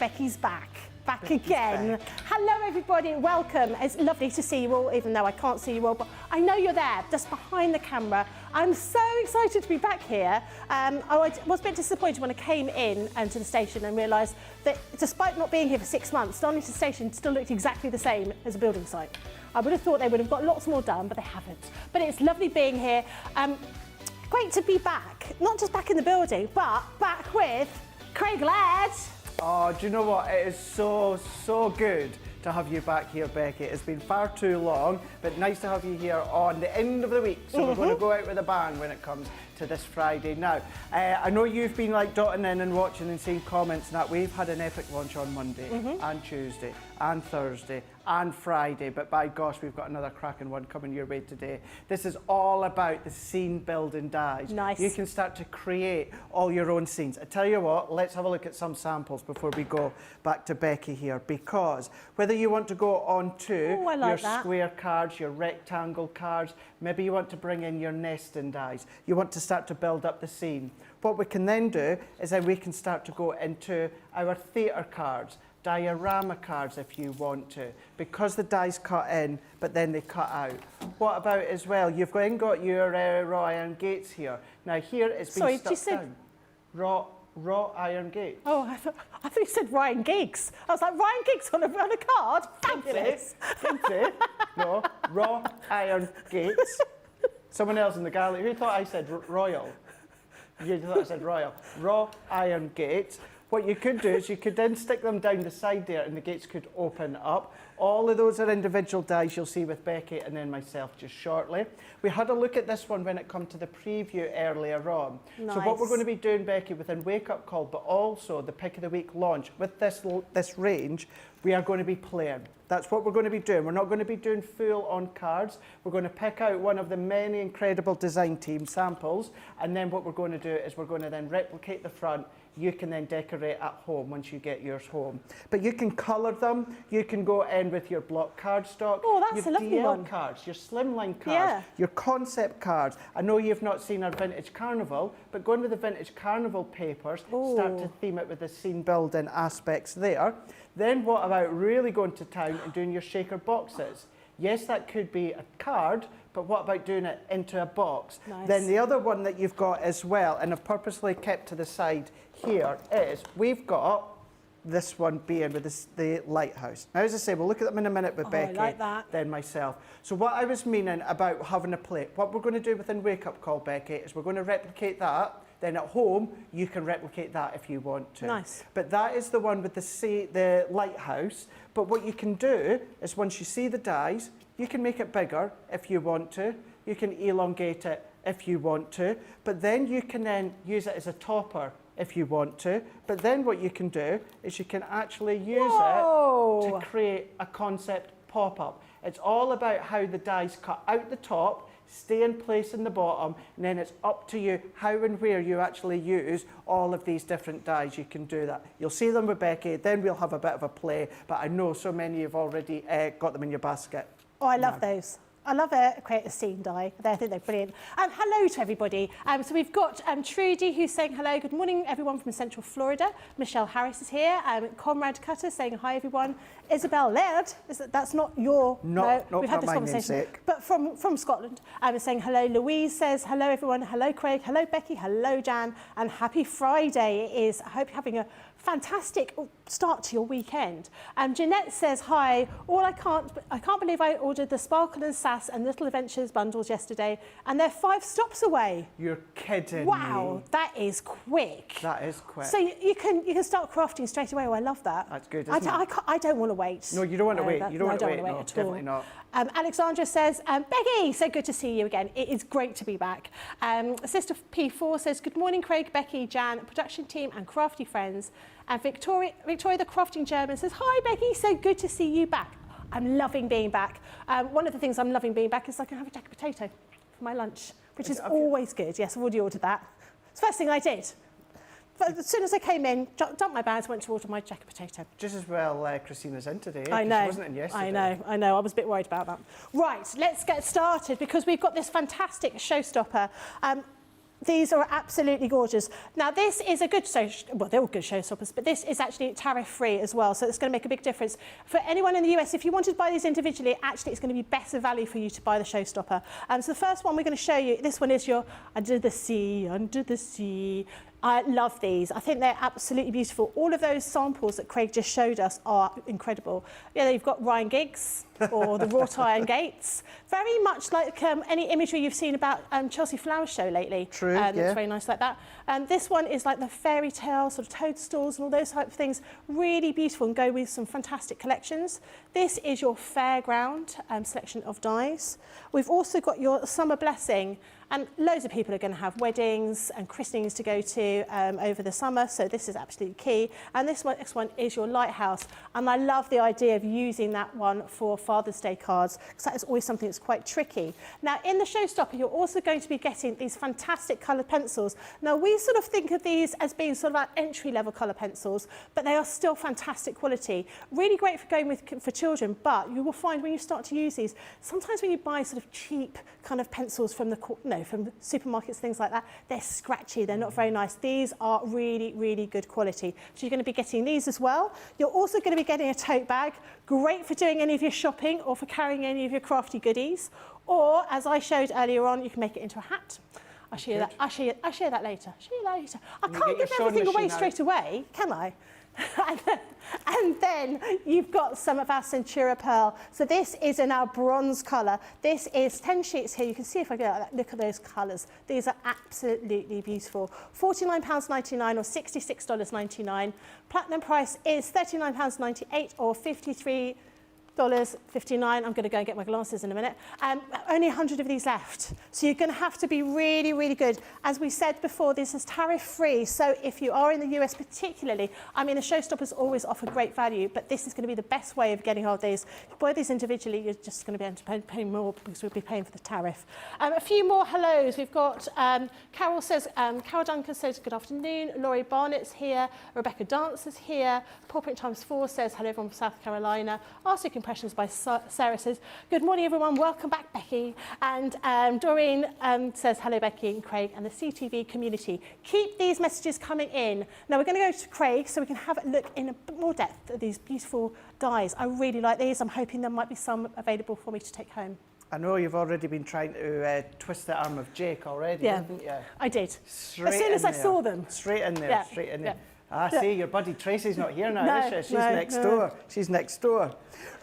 Becky's back again. Hello everybody, welcome. It's lovely to see you all, even though I can't see you all, but I know you're there, just behind the camera. I'm so excited to be back here. I was a bit disappointed when I came in to the station and realised that despite not being here for 6 months, Darlington Station still looked exactly the same as a building site. I would have thought they would have got lots more done, but they haven't. But it's lovely being here. Great to be back, not just back in the building, but back with Craig Laird. Oh, do you know what? It is so good to have you back here, Becky. It's been far too long, but nice to have you here on the end of the week. So we're going to go out with a bang when it comes to this Friday. Now, I know you've been like dotting in and watching and seeing comments and that. We've had an epic launch on Monday and Tuesday and Thursday and Friday, but by gosh, we've got another cracking one coming your way today. This is all about the scene building dies. Nice. You can start to create all your own scenes. I tell you what, let's have a look at some samples before we go back to Becky here, because whether you want to go on to your square cards, your rectangle cards, maybe you want to bring in your nesting dies, you want to start to build up the scene. What we can then do is then we can start to go into our theatre cards, diorama cards if you want to, because the dies cut in but then they cut out. What about as well, you've then got your raw iron gates here. Now here it's been stuck down. Raw iron gates. Oh, I thought you said Ryan Giggs. I was like, Ryan Giggs on a card? Fabulous. No, raw iron gates. Someone else in the gallery, who thought I said royal? You thought I said royal. Raw iron gates. What you could do is you could then stick them down the side there and the gates could open up. All of those are individual dies you'll see with Becky and then myself just shortly. We had a look at this one when it came to the preview earlier on. Nice. So what we're going to be doing, Becky, within Wake Up Call, but also the Pick of the Week launch, with this range, we are going to be playing. That's what we're going to be doing. We're not going to be doing full on cards. We're going to pick out one of the many incredible design team samples, and then what we're going to do is we're going to then replicate the front. You can then decorate at home once you get yours home. But you can colour them. You can go in with your block cardstock. Oh, that's a lovely DL one. cards, your slimline cards, your concept cards. I know you've not seen our Vintage Carnival, but go in with the Vintage Carnival papers, start to theme it with the scene building aspects there. Then what about really going to town and doing your shaker boxes? Yes, that could be a card, but what about doing it into a box? Nice. Then the other one that you've got as well, and I've purposely kept to the side here, is we've got this one being with the lighthouse. Now, as I say, we'll look at them in a minute with Becky, I like that. then myself. So what I was meaning about having a plate, what we're going to do within Wake Up Call, Becky, is we're going to replicate that. Then at home, you can replicate that if you want to. Nice. But that is the one with the lighthouse. But what you can do is once you see the dies, you can make it bigger if you want to. You can elongate it if you want to. But then you can then use it as a topper if you want to. But then what you can do is you can actually use it to create a concept pop-up. It's all about how the dies cut out the top, stay in place in the bottom, and then it's up to you how and where you actually use all of these different dies. You can do that. You'll see them with Becky, then we'll have a bit of a play, but I know so many have already got them in your basket. Oh, I love those. I love create a scene die. I think they're brilliant. Hello to everybody. So we've got Trudy who's saying hello. Good morning, everyone from Central Florida. Michelle Harris is here. Conrad Cutter saying hi, everyone. Isabel Laird, that's not your... No, we've had this conversation. But from Scotland. Saying hello. Louise says hello, everyone. Hello, Craig. Hello, Becky. Hello, Jan. And happy Friday it is. I hope you're having a fantastic start to your weekend. Jeanette says hi. I can't believe I ordered the Sparkle and Sass and Little Adventures bundles yesterday, and they're 5 stops away. You're kidding Wow, me. that is quick. That is quick. So you can start crafting straight away. Oh, I love that. That's good, isn't it? I don't want to wait. No, you don't want to wait. You don't want to wait. No, No, at definitely all. not. Alexandra says, Becky, so good to see you again. It is great to be back. Sister P4 says, good morning, Craig, Becky, Jan, production team and crafty friends. And Victoria the Crafting German says, hi, Becky, so good to see you back. I'm loving being back. One of the things I'm loving being back is I can have a jacket potato for my lunch, which is always good. Yes, I've already ordered that. It's the first thing I did. But as soon as I came in, dumped my bags, went to order my jacket potato. Just as well Christina's in today. I know. She wasn't in yesterday. I know. I was a bit worried about that. Right, let's get started because we've got this fantastic showstopper. These are absolutely gorgeous. Now, this is a good well, they're all good showstoppers, but this is actually tariff-free as well, so it's going to make a big difference. For anyone in the US, if you wanted to buy these individually, actually it's going to be better value for you to buy the Showstopper. So the first one we're going to show you, this one is your Under the Sea, Under the Sea. I love these. I think they're absolutely beautiful. All of those samples that Craig just showed us are incredible. Yeah, you've got Ryan Giggs or the wrought iron gates. Very much like any imagery you've seen about Chelsea Flower's show lately. True, yeah. It's very nice like that. This one is like the fairy tale, sort of toadstools and all those type of things. Really beautiful and go with some fantastic collections. This is your fairground selection of dies. We've also got your summer blessing. And loads of people are going to have weddings and christenings to go to over the summer, so this is absolutely key. And this one is your lighthouse. And I love the idea of using that one for Father's Day cards, because that is always something that's quite tricky. Now, in the Showstopper, you're also going to be getting these fantastic coloured pencils. Now, we sort of think of these as being sort of like entry-level colour pencils, but they are still fantastic quality. Really great for going with for children, but you will find when you start to use these, sometimes when you buy sort of cheap kind of pencils from from supermarkets, things like that, they're scratchy, they're not very nice. These are really, really good quality. So you're going to be getting these as well. You're also going to be getting a tote bag, great for doing any of your shopping or for carrying any of your crafty goodies. Or, as I showed earlier on, you can make it into a hat. I'll show you that. I'll show you that later. I can't give everything away straight away, can I? And then you've got some of our Centura Pearl. So this is in our bronze colour. This is 10 sheets here. You can see if I go like that, look at those colours. These are absolutely beautiful. £49.99 or $66.99. Platinum price is £39.98 or $53.59. I'm going to go and get my glasses in a minute. Only 100 of these left. So you're going to have to be really, really good. As we said before, this is tariff-free. So if you are in the US particularly, I mean, the Showstoppers always offer great value, but this is going to be the best way of getting hold of these. If you buy these individually, you're just going to be able to pay more because we'll be paying for the tariff. A few more hellos. We've got Carol Duncan says, good afternoon. Laurie Barnett's here. Rebecca Dancer's here. Paul Print Times 4 says, hello everyone from South Carolina. Arctic Impressions by Sarah says, good morning everyone, welcome back Becky. And Doreen says, hello Becky and Craig and the CTV community. Keep these messages coming in. Now we're going to go to Craig so we can have a look in a bit more depth at these beautiful dies. I really like these. I'm hoping there might be some available for me to take home. I know you've already been trying to twist the arm of Jake already, haven't you? I did. Straight as soon as I saw them. Straight in there, straight in there. Yeah. See, your buddy Tracy's not here now, is she? She's next door. She's next door.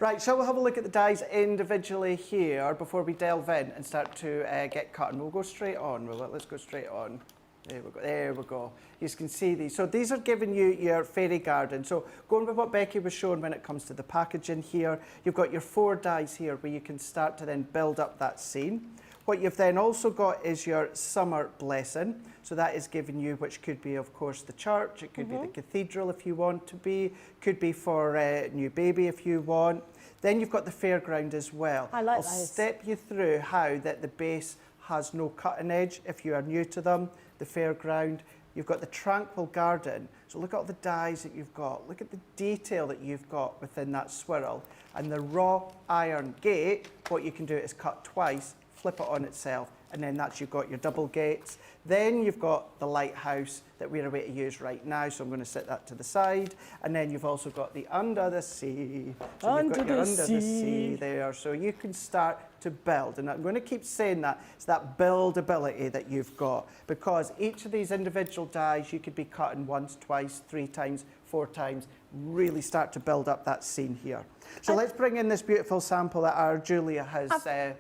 Right, shall we have a look at the dies individually here before we delve in and start to get cutting? We'll go straight on, will it? Let's go straight on. There we go. You can see these. So these are giving you your fairy garden. So going with what Becky was showing when it comes to the packaging here, you've got your 4 dies here where you can start to then build up that scene. What you've then also got is your summer blessing. So that is giving you, which could be, of course, the church. It could be the cathedral if you want to be. Could be for a new baby if you want. Then you've got the fairground as well. I like I'll step you through how that the base has no cutting edge if you are new to them. The fairground. You've got the tranquil garden. So look at all the dies that you've got. Look at the detail that you've got within that swirl. And the raw iron gate, what you can do is cut twice, flip it on itself, and then that's you've got your double gates. Then you've got the lighthouse that we're away to use right now, so I'm going to set that to the side. And then you've also got the under the sea. So you've got your under the sea there, so you can start to build. And I'm going to keep saying that, it's that buildability that you've got, because each of these individual dies you could be cutting once, twice, 3 times, 4 times, really start to build up that scene here. So let's bring in this beautiful sample that our Julia has made.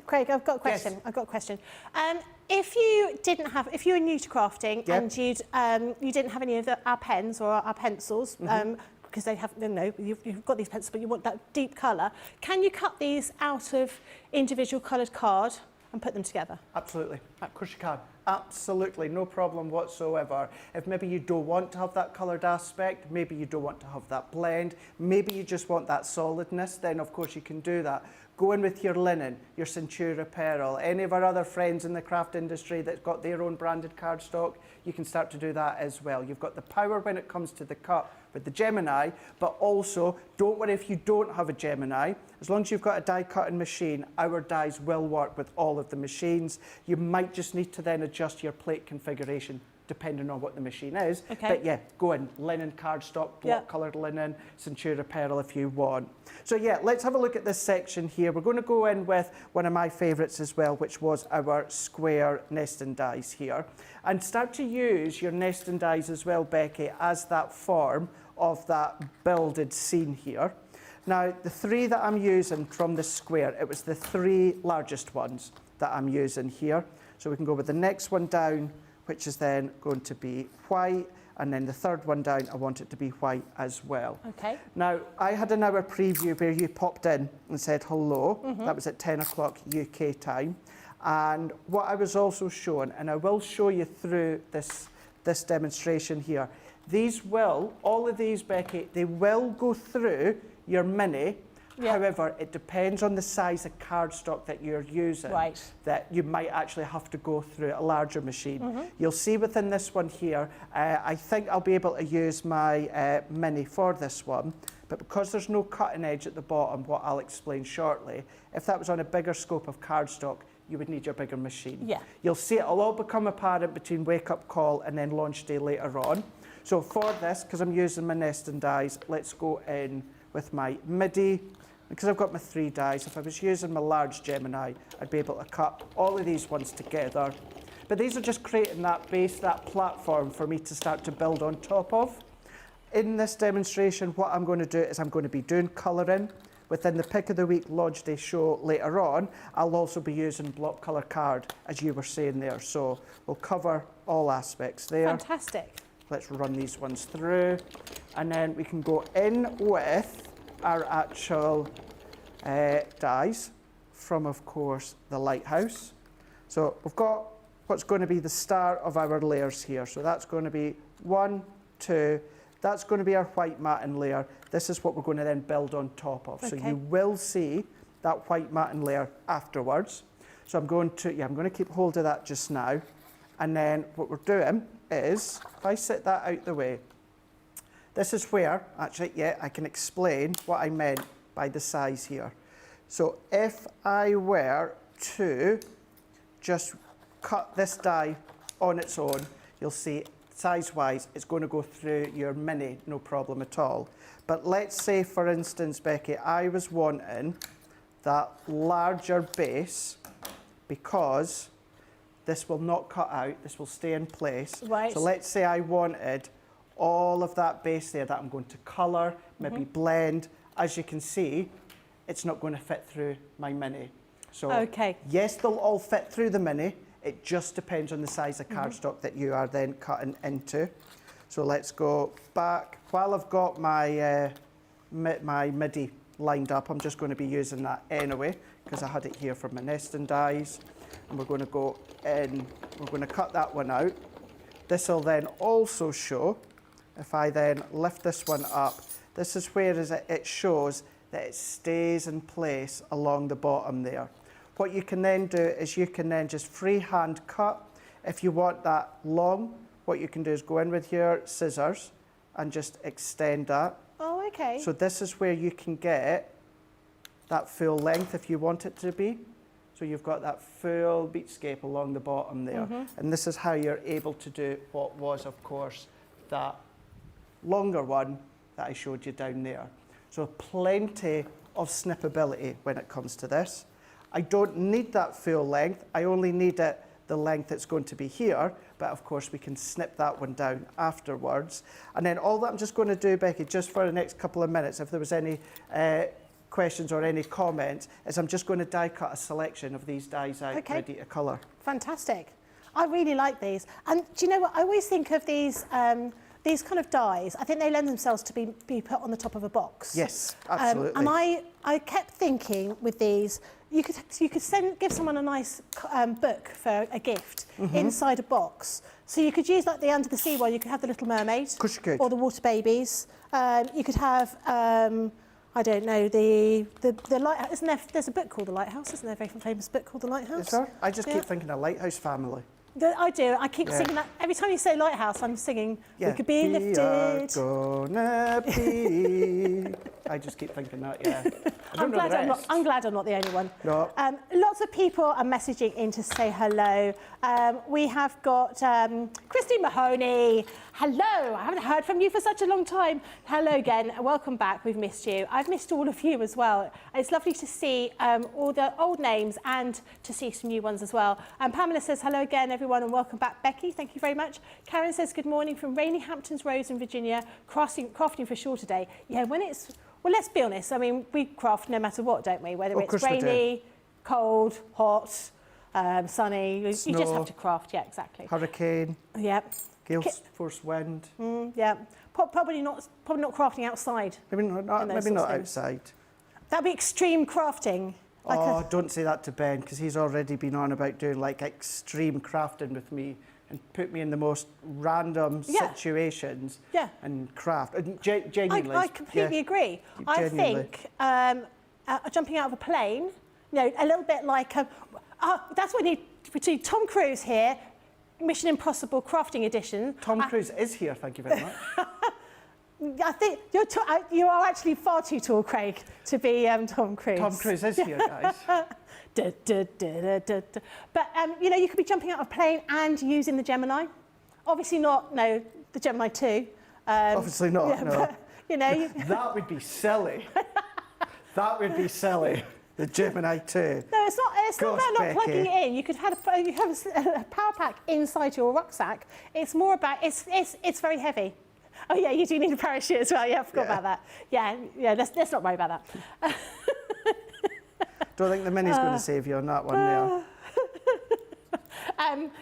Craig, I've got a question. Yes. I've got a question. If you were new to crafting and you didn't have any of our pens or our pencils, because they have, you've got these pencils, but you want that deep colour, can you cut these out of individual coloured card and put them together? Absolutely. Of course you can. Absolutely, no problem whatsoever. If maybe you don't want to have that coloured aspect, maybe you don't want to have that blend, maybe you just want that solidness, then of course you can do that. Go in with your linen, your Centura Pearl, any of our other friends in the craft industry that's got their own branded cardstock, you can start to do that as well. You've got the power when it comes to the cut with the Gemini, but also don't worry if you don't have a Gemini. As long as you've got a die cutting machine, our dies will work with all of the machines. You might might just need to then adjust your plate configuration depending on what the machine is. Okay. But yeah, go in, linen cardstock, block coloured linen, Centura pearl if you want. So yeah, let's have a look at this section here. We're going to go in with one of my favourites as well, which was our square nesting dies here. And start to use your nesting dies as well, Becky, as that form of that builded scene here. Now, the 3 that I'm using from the square, it was the 3 largest ones that I'm using here. So we can go with the next one down, which is then going to be white, and then the 3rd one down, I want it to be white as well. Okay. Now, I had an hour preview where you popped in and said hello. That was at 10 o'clock UK time. And what I was also showing, and I will show you through this demonstration here, all of these, Becky, they will go through your mini. However, it depends on the size of cardstock that you're using, that you might actually have to go through a larger machine. You'll see within this one here, I think I'll be able to use my mini for this one, but because there's no cutting edge at the bottom, what I'll explain shortly, if that was on a bigger scope of cardstock, you would need your bigger machine. Yeah. You'll see it'll all become apparent between wake up call and then launch day later on. So for this, because I'm using my nesting dies, let's go in with my MIDI. Because I've got my 3 dies, if I was using my large Gemini, I'd be able to cut all of these ones together. But these are just creating that base, that platform for me to start to build on top of. In this demonstration, what I'm going to do is I'm going to be doing colouring. Within the Pick of the Week Launch Day show later on, I'll also be using block colour card, as you were saying there. So we'll cover all aspects there. Fantastic. Let's run these ones through. And then we can go in with our actual dies from, of course, the lighthouse. So we've got what's going to be the start of our layers here. So that's going to be 1, 2, that's going to be our white matting layer. This is what we're going to then build on top of. So you will see that white matting layer afterwards. So I'm going to keep hold of that just now. And then what we're doing is, if I set that out the way, this is where, actually, I can explain what I meant by the size here. So if I were to just cut this die on its own, you'll see size-wise, it's going to go through your mini, no problem at all. But let's say, for instance, Becky, I was wanting that larger base because this will not cut out, this will stay in place. Right. So let's say I wanted all of that base there that I'm going to colour, maybe blend. As you can see, it's not going to fit through my mini. So yes, they'll all fit through the mini. It just depends on the size of cardstock that you are then cutting into. So let's go back. While I've got my my MIDI lined up, I'm just going to be using that anyway because I had it here for my nesting dies. And we're going to go in, we're going to cut that one out. This will then also show, if I then lift this one up, this is where it shows that it stays in place along the bottom there. What you can then do is you can then just freehand cut. If you want that long, what you can do is go in with your scissors and just extend that. Oh, okay. So this is where you can get that full length if you want it to be. So you've got that full beatscape along the bottom there. And this is how you're able to do what was, of course, that longer one that I showed you down there. So plenty of snippability when it comes to this. I don't need that full length. I only need it the length it's going to be here, but of course we can snip that one down afterwards. And then all that I'm just going to do, Becky, just for the next couple of minutes, if there was any questions or any comments, is I'm just going to die cut a selection of these dies out ready to colour. Fantastic. I really like these. And do you know what? I always think of these kind of dies, I think they lend themselves to be put on the top of a box. Yes, absolutely. And I kept thinking with these, you could give someone a nice book for a gift inside a box. So you could use like the Under the Sea one, you could have the Little Mermaid. Of course you could. Or the Water Babies. You could have, I don't know, the Lighthouse. Isn't there, there's a book called The Lighthouse, isn't there? A very famous book called The Lighthouse. Is there? I just keep thinking of Lighthouse Family. I do. I keep singing that. Every time you say lighthouse, I'm singing, we could be lifted. We are gonna be. I just keep thinking that, yeah. I'm glad I'm not the only one. No. Lots of people are messaging in to say hello. We have got Christine Mahoney. Hello, I haven't heard from you for such a long time. Hello again, welcome back, we've missed you. I've missed all of you as well. It's lovely to see all the old names and to see some new ones as well. Pamela says hello again everyone and welcome back. Becky, thank you very much. Karen says good morning from rainy Hamptons Roads in Virginia, crafting for sure today. Yeah, when it's, well, let's be honest, I mean, we craft no matter what, don't we? Whether it's rainy, cold, hot, sunny, you just have to craft, yeah, exactly. Hurricane. Yep. Gale force wind. Yeah, probably not crafting outside. Maybe not outside. That'd be extreme crafting. Like don't say that to Ben, because he's already been on about doing like extreme crafting with me and put me in the most random situations and craft. And genuinely. I completely agree. I think jumping out of a plane, you know, a little bit like, that's when you see Tom Cruise here, Mission Impossible Crafting Edition. Tom Cruise is here, thank you very much. I think you are actually far too tall, Craig, to be Tom Cruise. Tom Cruise is here, guys. But, you know, you could be jumping out of a plane and using the Gemini. Obviously not, no, the Gemini 2. Obviously not, yeah, no. But, you know. That would be silly. That would be silly. The Gemini 2. No, it's not about not plugging it in. You could have a power pack inside your rucksack. It's more about, it's very heavy. Oh yeah, you do need a parachute as well. Yeah, I forgot about that. Yeah, let's not worry about that. Don't think the Mini's going to save you on that one there.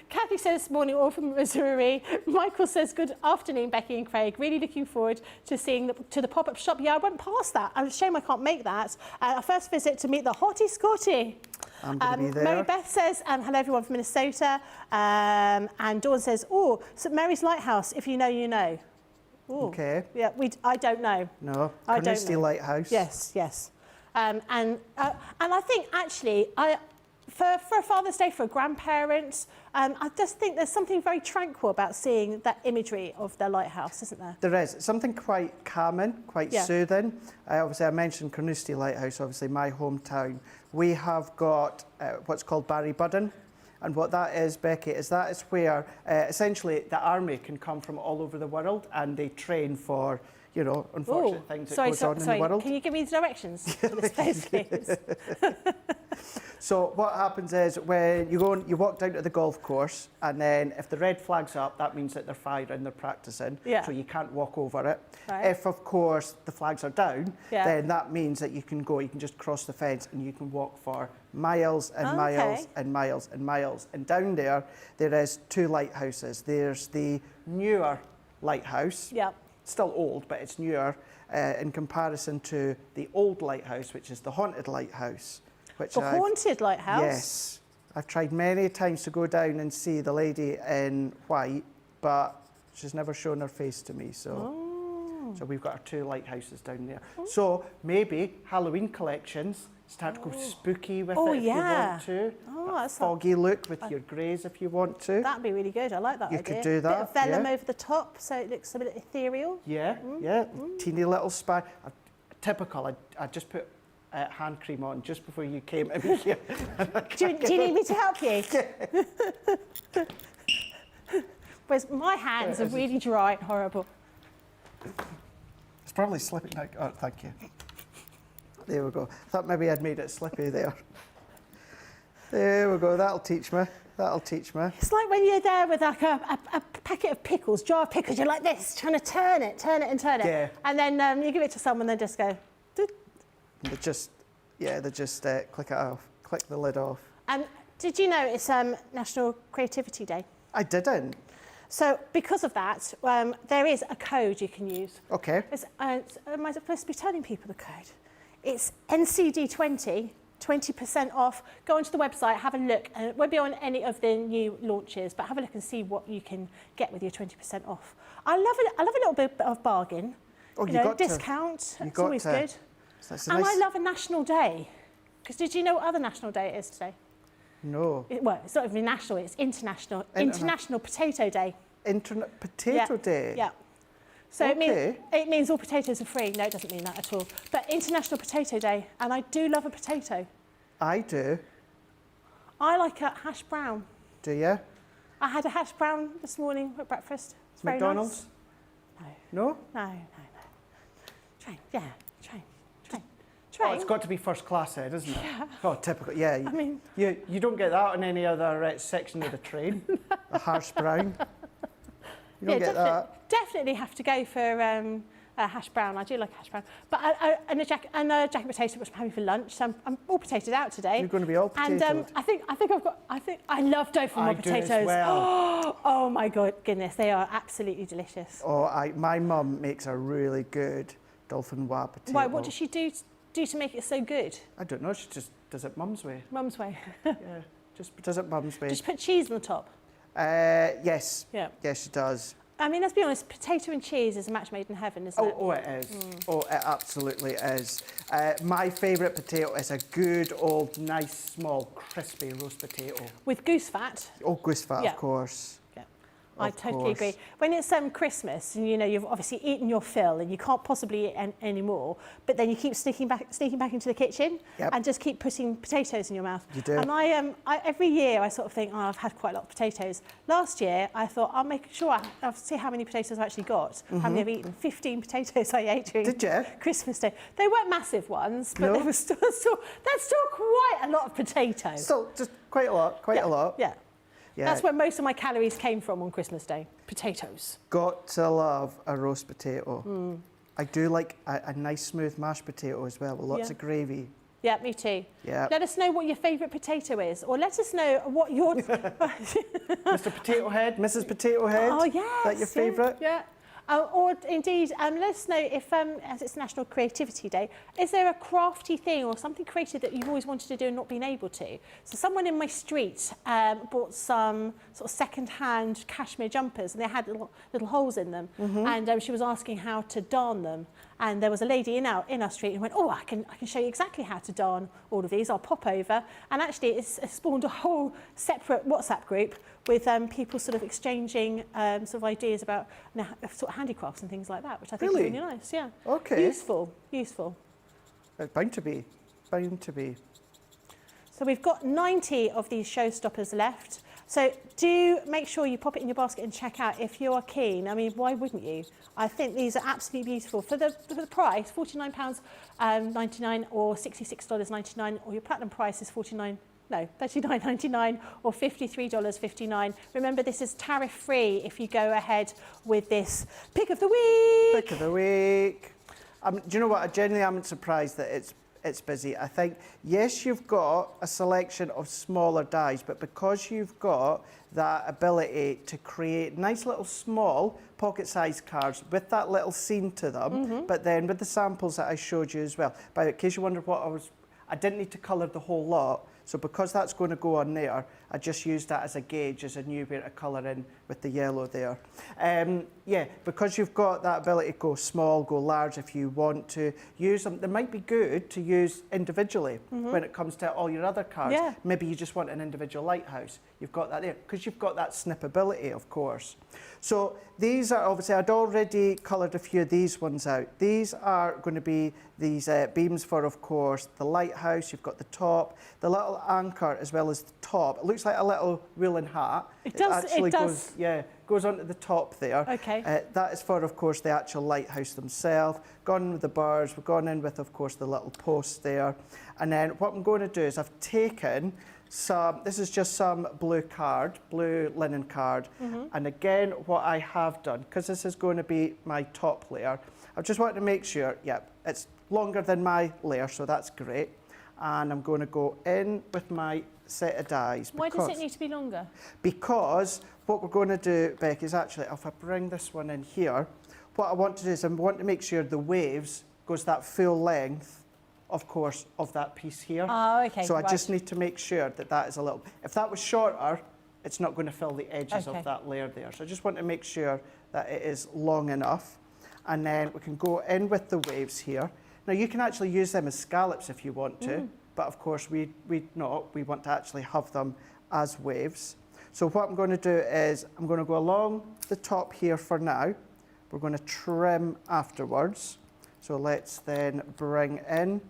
Kathy says, morning all from Missouri. Michael says, good afternoon, Becky and Craig. Really looking forward to seeing the pop-up shop. Yeah, I went past that. I'm ashamed I can't make that. Our first visit to meet the Hottie Scotty. I'm going to be there. Mary Beth says, hello everyone from Minnesota. And Dawn says, oh, St Mary's Lighthouse, if you know, you know. Ooh. Okay. Yeah, I don't know. No, Carnoustie Lighthouse. Yes. And I think actually, for a Father's Day for grandparents, I just think there's something very tranquil about seeing that imagery of the lighthouse, isn't there? There is. It's something quite calming, quite soothing. Obviously, I mentioned Carnoustie Lighthouse, obviously my hometown. We have got what's called Barry Budden. And what that is, Becky, is where essentially the army can come from all over the world and they train for, you know, unfortunate things that goes on in the world. Can you give me the directions to this place, please? So what happens is when you walk down to the golf course, and then if the red flag's up, that means that they're firing, they're practicing, so you can't walk over it. Right. If, of course, the flags are down, then that means that you can just cross the fence and you can walk for miles and miles and miles and miles. And down there is 2 lighthouses. There's the newer lighthouse. Yep. Still old, but it's newer in comparison to the old lighthouse, which is the haunted lighthouse. Haunted lighthouse? Yes. I've tried many times to go down and see the lady in white, but she's never shown her face to me. So we've got our 2 lighthouses down there. So maybe Halloween collections start to go spooky with it if you want to. A foggy look with your greys if you want to. That'd be really good. I like that idea. You could do that. A bit of vellum over the top so it looks a bit ethereal. Yeah. Teeny little spy. Typical. I just put hand cream on just before you came in here. do you need me to help you? Whereas my hands are really dry and horrible. It's probably slipping out. Oh, thank you. There we go. I thought maybe I'd made it slippy there. There we go. That'll teach me. It's like when you're there with like a packet of pickles, jar of pickles, you're like this, trying to turn it. Yeah. And then you give it to someone, they just go... They just click it off, click the lid off. Did you know it's National Creativity Day? I didn't. So because of that, there is a code you can use. Okay. Am I supposed to be telling people the code? It's NCD20, 20% off. Go onto the website, have a look. And it won't be on any of the new launches, but have a look and see what you can get with your 20% off. I love a little bit of bargain. Oh, you got discount. It's always good. And I love a national day. Because did you know what other national day it is today? No. It's not even national, it's international. International Potato Day. Potato Day? Yeah. So Okay. it means all potatoes are free. No, it doesn't mean that at all. But International Potato Day, and I do love a potato. I do. I like a hash brown. Do you? I had a hash brown this morning at breakfast. It's very McDonald's? nice. No? No. Train, yeah, train. Oh, it's got to be first class then, isn't it? Yeah. Oh, typical. Yeah. I mean, you don't get that on any other section of the train. A hash brown. You don't get that. Definitely have to go for a hash brown. I do like a hash brown. But and a jacket potato, which I'm having for lunch. So I'm all potatoed out today. You're going to be all potatoed. And I love dauphinoise potatoes. I do as well. Oh my goodness, they are absolutely delicious. Oh, my mum makes a really good dauphinoise potato. Why? What does she do to make it so good? I don't know. She just does it mum's way. Mum's way. Yeah, just does it mum's way. Just put cheese on the top. Yes. Yeah. Yes, she does. I mean, let's be honest, potato and cheese is a match made in heaven, isn't it? Oh, it is. Oh, it absolutely is. My favourite potato is a good old, nice, small, crispy roast potato. With goose fat. Oh, goose fat, Yeah. of course. Yeah, I Of totally course. agree. When it's Christmas, and you've obviously eaten your fill, and you can't possibly eat any more, but then you keep sneaking back into the kitchen, Yep. and just keep putting potatoes in your mouth. You do. And I every year I sort of think, I've had quite a lot of potatoes. Last year I thought I'll make sure I'll see how many potatoes I've actually got. How many I've eaten? 15 potatoes I ate during Did you? Christmas Day. They weren't massive ones, but No? they were still that's still quite a lot of potatoes. So, just quite a lot, yeah. a lot. Yeah. Yeah. That's where most of my calories came from on Christmas Day. Potatoes. Got to love a roast potato. I do like a nice smooth mashed potato as well, with lots Yeah. of gravy. Yeah, me too. Yeah. Let us know what your favourite potato is, or let us know what your... Mr. Potato Head, Mrs. Potato Head. Oh, yes. That your favourite? Yeah. Or indeed, let us know if, as it's National Creativity Day, is there a crafty thing or something creative that you've always wanted to do and not been able to? So someone in my street bought some sort of second-hand cashmere jumpers, and they had little holes in them, and she was asking how to darn them. And there was a lady in our street who went, oh, I can show you exactly how to darn all of these. I'll pop over. And actually, it's spawned a whole separate WhatsApp group with people sort of exchanging sort of ideas about sort of handicrafts and things like that, which I think Really? is really nice. Yeah. Okay. Useful. It's bound to be. So we've got 90 of these Showstoppers left. So do make sure you pop it in your basket and check out if you are keen. I mean, why wouldn't you? I think these are absolutely beautiful. For the price, £49.99 or $66.99, or your platinum price is $39.99 or $53.59. Remember, this is tariff-free if you go ahead with this pick of the week. Pick of the week. Do you know what? I genuinely am surprised that it's busy. I think, yes, you've got a selection of smaller dies, but because you've got that ability to create nice little small pocket-sized cards with that little scene to them, but then with the samples that I showed you as well. But in case you wondered I didn't need to colour the whole lot, so because that's going to go on there, I just used that as a gauge, as I knew where to colour in with the yellow there. Yeah, because you've got that ability to go small, go large if you want to use them. They might be good to use individually when it comes to all your other cards. Yeah. Maybe you just want an individual lighthouse. You've got that there, because you've got that snippability, of course. So these are, obviously, I'd already coloured a few of these ones out. These are going to be these beams for, of course, the lighthouse. You've got the top, the little anchor, as well as the top. It looks like a little woolen hat. It does. Goes onto the top there. Okay. That is for, of course, the actual lighthouse themselves. Gone in with the bars. We've gone in with, of course, the little posts there. And then what I'm going to do is I've taken this is just some blue linen card. And again, what I have done, because this is going to be my top layer, I just wanted to make sure, it's longer than my layer, so that's great. And I'm going to go in with my set of dies. Why does it need to be longer? Because what we're going to do, Becky, is actually, if I bring this one in here, what I want to do is I want to make sure the waves goes that full length, of course, of that piece here. Oh, okay. So I just need to make sure that is a little... If that was shorter, it's not going to fill the edges of that layer there. So I just want to make sure that it is long enough. And then we can go in with the waves here. Now, you can actually use them as scallops if you want to, but of course we not. We want to actually have them as waves. So what I'm going to do is I'm going to go along the top here for now, we're going to trim afterwards. So let's then bring in,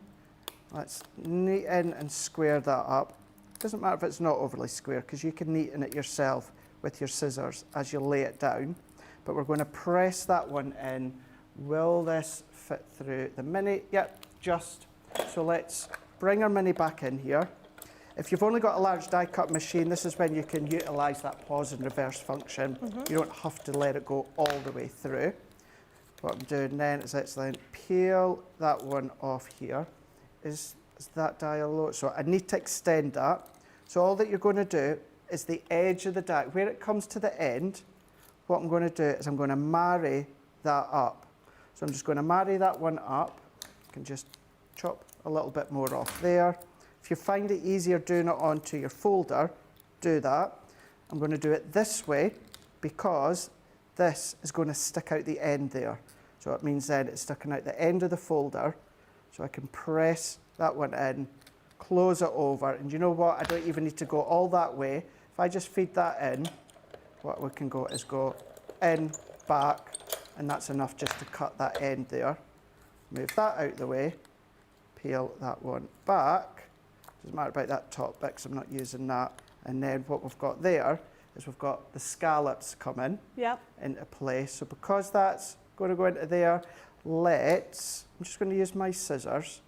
let's neaten and square that up. Doesn't matter if it's not overly square because you can neaten it yourself with your scissors as you lay it down. But we're going to press that one in. Will this fit through the mini? Yep, just. So let's bring our mini back in here. If you've only got a large die cut machine, this is when you can utilise that pause and reverse function. You don't have to let it go all the way through. What I'm doing then is let's then peel that one off here. Is that die a low? So I need to extend that. So all that you're going to do is the edge of the die, where it comes to the end, what I'm going to do is I'm going to marry that up. So I'm just going to marry that one up. You can just chop a little bit more off there. If you find it easier doing it onto your folder, do that. I'm going to do it this way because this is going to stick out the end there. So it means then it's sticking out the end of the folder. So I can press that one in, close it over, and you know what? I don't even need to go all that way. If I just feed that in, what we can go is go in, back, and that's enough just to cut that end there. Move that out the way, peel that one back. Doesn't matter about that top bit because I'm not using that. And then what we've got there is we've got the scallops coming into place. So because that's going to go into there, I'm just going to use my scissors.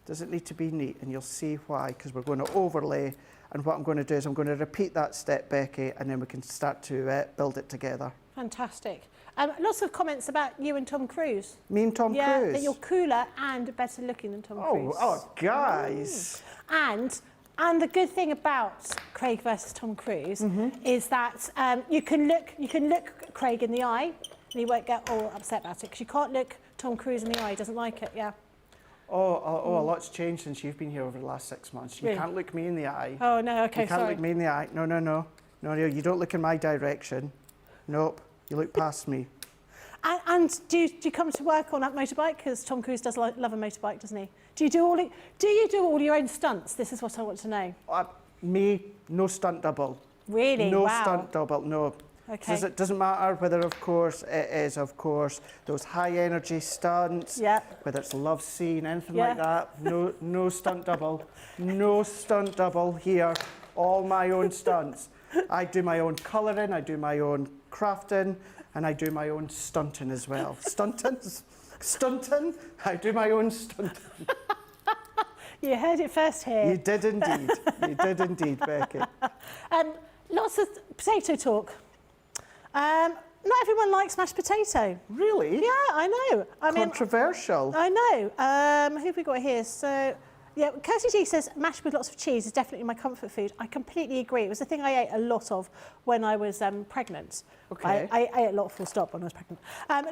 Doesn't need to be neat, and you'll see why, because we're going to overlay. And what I'm going to do is I'm going to repeat that step, Becky, and then we can start to build it together. Fantastic. Lots of comments about you and Tom Cruise. Me and Tom Cruise? Yeah, that you're cooler and better looking than Tom Cruise. Oh, guys. And the good thing about Craig versus Tom Cruise is that you can look Craig in the eye and he won't get all upset about it, because you can't look Tom Cruise in the eye, he doesn't like it, yeah. A lot's changed since you've been here over the last 6 months. You can't look me in the eye. Oh, no, okay, You can't look me in the eye. No, you don't look in my direction. Nope, you look past me. And do you come to work on that motorbike? Because Tom Cruise does love a motorbike, doesn't he? Do you do all your own stunts? This is what I want to know. Me, no stunt double. Really? No wow. stunt double, no. Okay. It doesn't matter whether, of course, it is, of course, those high energy stunts, whether it's a love scene, anything like that. No stunt double. No stunt double here. All my own stunts. I do my own colouring, I do my own crafting, and I do my own stunting as well. Stunting, I do my own stunting. You heard it first here. You did indeed. You did indeed, Becky. Lots of potato talk. Not everyone likes mashed potato. Really? Yeah, I know. Controversial. I know. Who have we got here? So, yeah, Kirsty G says mashed with lots of cheese is definitely my comfort food. I completely agree. It was the thing I ate a lot of when I was pregnant. Okay. I ate a lot full stop when I was pregnant.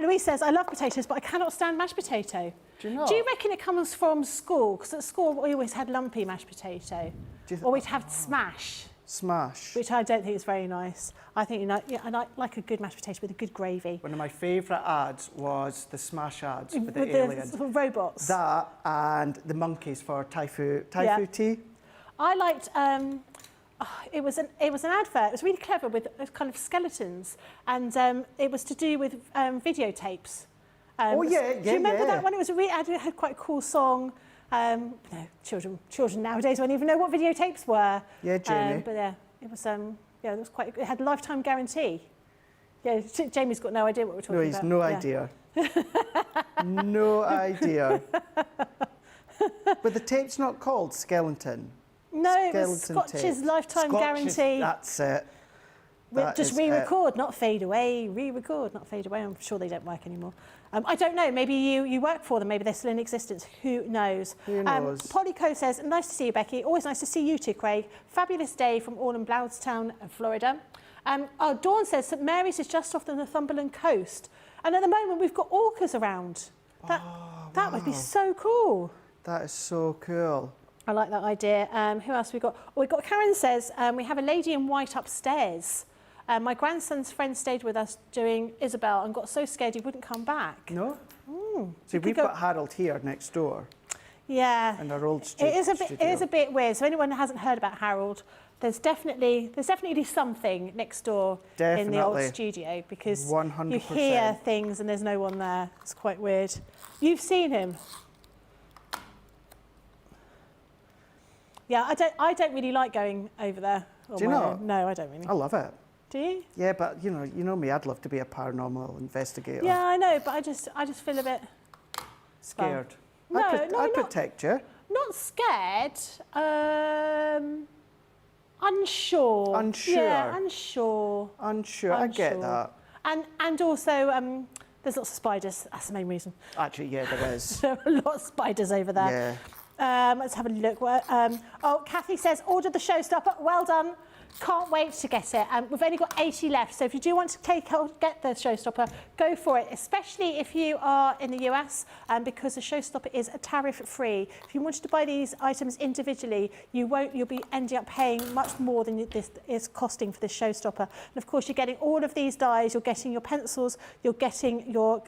Louise says, I love potatoes, but I cannot stand mashed potato. Do you know? Do you reckon it comes from school? Because at school we always had lumpy mashed potato. Or we'd have smash. Smash. Which I don't think is very nice. I think, I like a good mashed potato with a good gravy. One of my favourite ads was the Smash ads with the aliens. The robots. That and the monkeys for Thai tea. I liked, it was an advert. It was really clever with kind of skeletons. And it was to do with videotapes. Do you remember that one? It was it had quite a cool song. Children nowadays won't even know what videotapes were. Yeah, Jamie. But yeah, it was it was quite. It had a lifetime guarantee. Yeah, Jamie's got no idea what we're talking about. No, he's no idea. No idea. But the tape's not called Skeleton. No, Skeleton it was Scotch's tape. lifetime guarantee. That's it. Just re-record, not fade away. Re-record, not fade away. I'm sure they don't work anymore. I don't know. Maybe you work for them. Maybe they're still in existence. Who knows? Who knows? Polly Co says, nice to see you, Becky. Always nice to see you too, Craig. Fabulous day from Orland Blountstown, Florida. Dawn says St Mary's is just off the Northumberland coast. And at the moment, we've got orcas around. That would be so cool. That is so cool. I like that idea. Who else we got? We've got Karen says, we have a lady in white upstairs. My grandson's friend stayed with us doing Isabel and got so scared he wouldn't come back. No? See, we've got Harold here next door. Yeah. in our old It is studio. a bit weird. So anyone who hasn't heard about Harold, there's definitely something next door in the old studio, because 100%. you hear things and there's no one there. It's quite weird. You've seen him. Yeah, I don't really like going over there. Do you not? No, I don't really. I love it. Do you? Yeah, but you know me, I'd love to be a paranormal investigator. Yeah, I know, but I just feel a bit Scared. No, I'd not protect you. not scared. Unsure. Unsure. Yeah, unsure. Unsure. I get that. And also there's lots of spiders. That's the main reason. Actually, yeah, there is. There are a lot of spiders over there. Yeah. Let's have a look. Oh, Kathy says, order the Showstopper. Well done. Can't wait to get it. We've only got 80 left, so if you do want to get the Showstopper, go for it, especially if you are in the US, because the Showstopper is tariff-free. If you wanted to buy these items individually, you'll be ending up paying much more than this is costing for this Showstopper. And of course, you're getting all of these dies, you're getting your pencils, you're getting your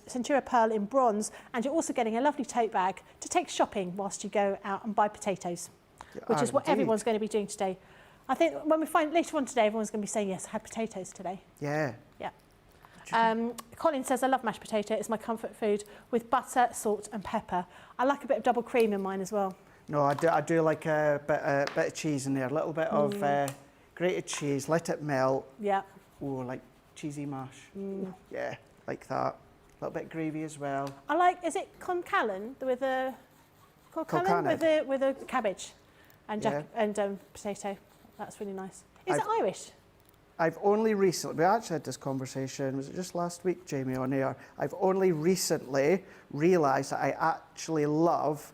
Centura Pearl in bronze, and you're also getting a lovely tote bag to take shopping whilst you go out and buy potatoes, which is what everyone's going to be doing today. I think when we find later on today, everyone's going to be saying, yes, I had potatoes today. Yeah. Yeah. Colin says, I love mashed potato. It's my comfort food with butter, salt and pepper. I like a bit of double cream in mine as well. No, I do like a bit of cheese in there, a little bit of grated cheese, let it melt. Yeah. Oh, like cheesy mash. Yeah, like that. A little bit of gravy as well. I like, is it concallan with a with a cabbage and potato? That's really nice. Is it Irish? I've only recently, we actually had this conversation, was it just last week, Jamie, on air? I've only recently realised that I actually love